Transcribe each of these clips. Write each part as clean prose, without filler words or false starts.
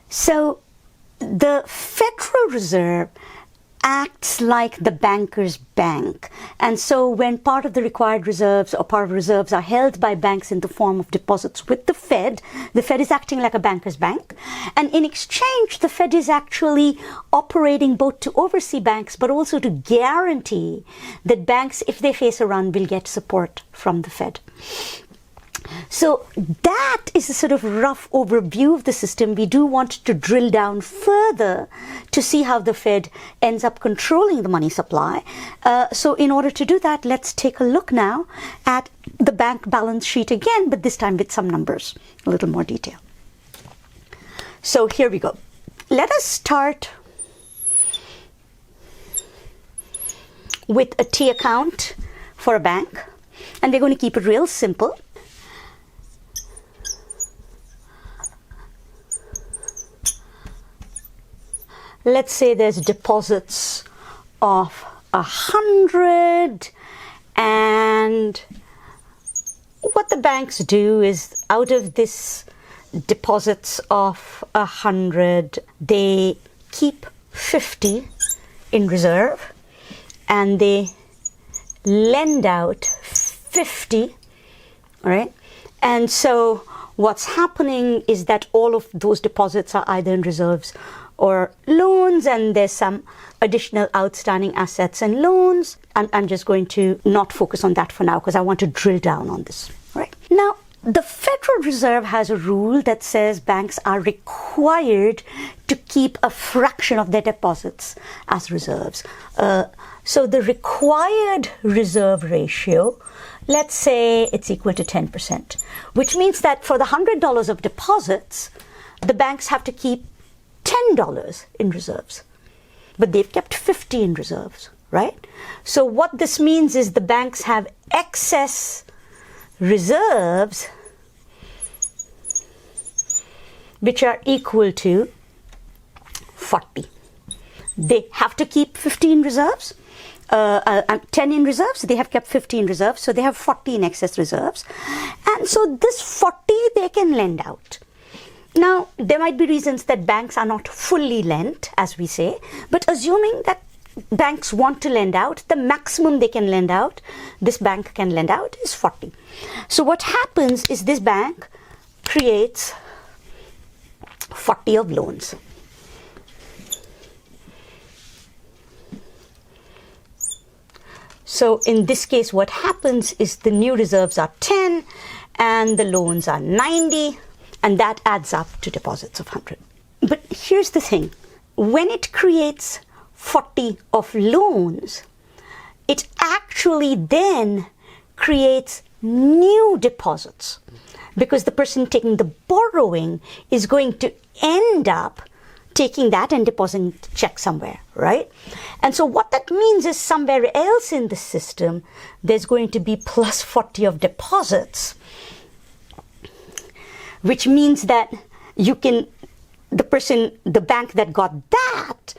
So the Federal Reserve acts like the banker's bank. And so when part of the required reserves or part of reserves are held by banks in the form of deposits with the Fed is acting like a banker's bank. And in exchange, the Fed is actually operating both to oversee banks, but also to guarantee that banks, if they face a run, will get support from the Fed. So that is a sort of rough overview of the system. We do want to drill down further to see how the Fed ends up controlling the money supply. So in order to do that, let's take a look now at the bank balance sheet again, but this time with some numbers, a little more detail. So here we go. Let us start with a T account for a bank, and we're going to keep it real simple. Let's say there's deposits of 100, and what the banks do is, out of this deposits of 100, they keep 50 in reserve and they lend out 50, all right? And so what's happening is that all of those deposits are either in reserves or loans, and there's some additional outstanding assets and loans. I'm just going to not focus on that for now because I want to drill down on this. All right. Now, the Federal Reserve has a rule that says banks are required to keep a fraction of their deposits as reserves. So the required reserve ratio, let's say it's equal to 10%, which means that for the $100 of deposits, the banks have to keep $10 in reserves, but they've kept 50 in reserves, right? So what this means is the banks have excess reserves which are equal to 40. They have to keep 50 in reserves, 10 in reserves, they have kept 50 in reserves, so they have 40 in excess reserves. And so this 40 they can lend out. Now, there might be reasons that banks are not fully lent, as we say, but assuming that banks want to lend out, the maximum they can lend out, this bank can lend out, is 40. So what happens is this bank creates 40 of loans. So in this case, what happens is the new reserves are 10 and the loans are 90. And that adds up to deposits of 100. But here's the thing. When it creates 40 of loans, it actually then creates new deposits because the person taking the borrowing is going to end up taking that and depositing the check somewhere, right? And so what that means is somewhere else in the system, there's going to be plus 40 of deposits, which means that you can, the bank that got that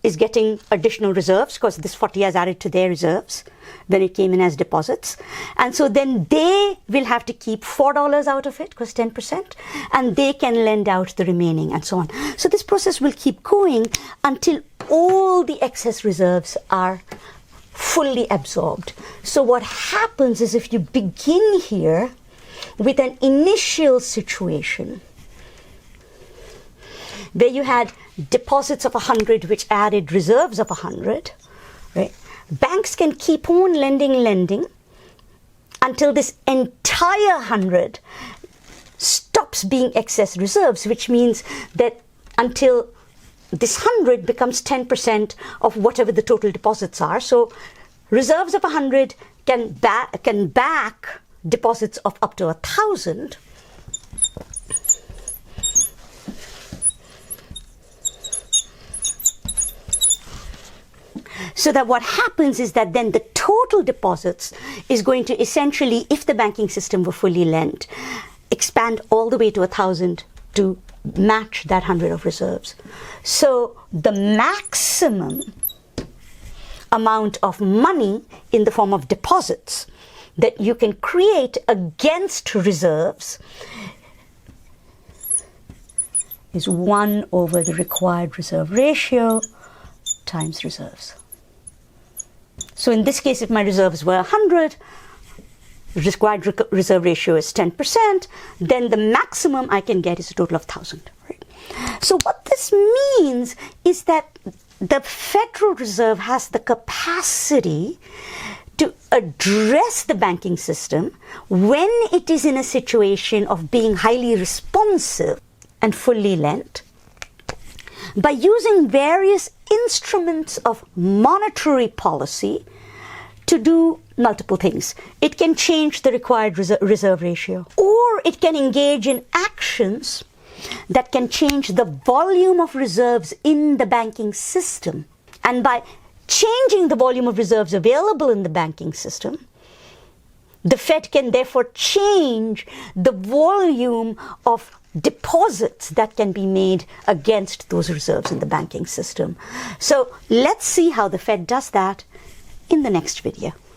is getting additional reserves because this 40 has added to their reserves when it came in as deposits. And so then they will have to keep $4 out of it because 10%, and they can lend out the remaining and so on. So this process will keep going until all the excess reserves are fully absorbed. So what happens is if you begin here with an initial situation where you had deposits of 100 which added reserves of 100, right? Banks can keep on lending until this entire 100 stops being excess reserves, which means that until this 100 becomes 10% of whatever the total deposits are. So reserves of 100 can back deposits of up to 1,000. So that what happens is that then the total deposits is going to essentially, if the banking system were fully lent, expand all the way to 1,000 to match that 100 of reserves. So the maximum amount of money in the form of deposits that you can create against reserves is 1 over the required reserve ratio times reserves. So in this case, if my reserves were 100, required reserve ratio is 10%, then the maximum I can get is a total of 1,000. Right? So what this means is that the Federal Reserve has the capacity to address the banking system when it is in a situation of being highly responsive and fully lent by using various instruments of monetary policy to do multiple things. It can change the required reserve ratio, or it can engage in actions that can change the volume of reserves in the banking system. And by changing the volume of reserves available in the banking system, the Fed can therefore change the volume of deposits that can be made against those reserves in the banking system. So let's see how the Fed does that in the next video.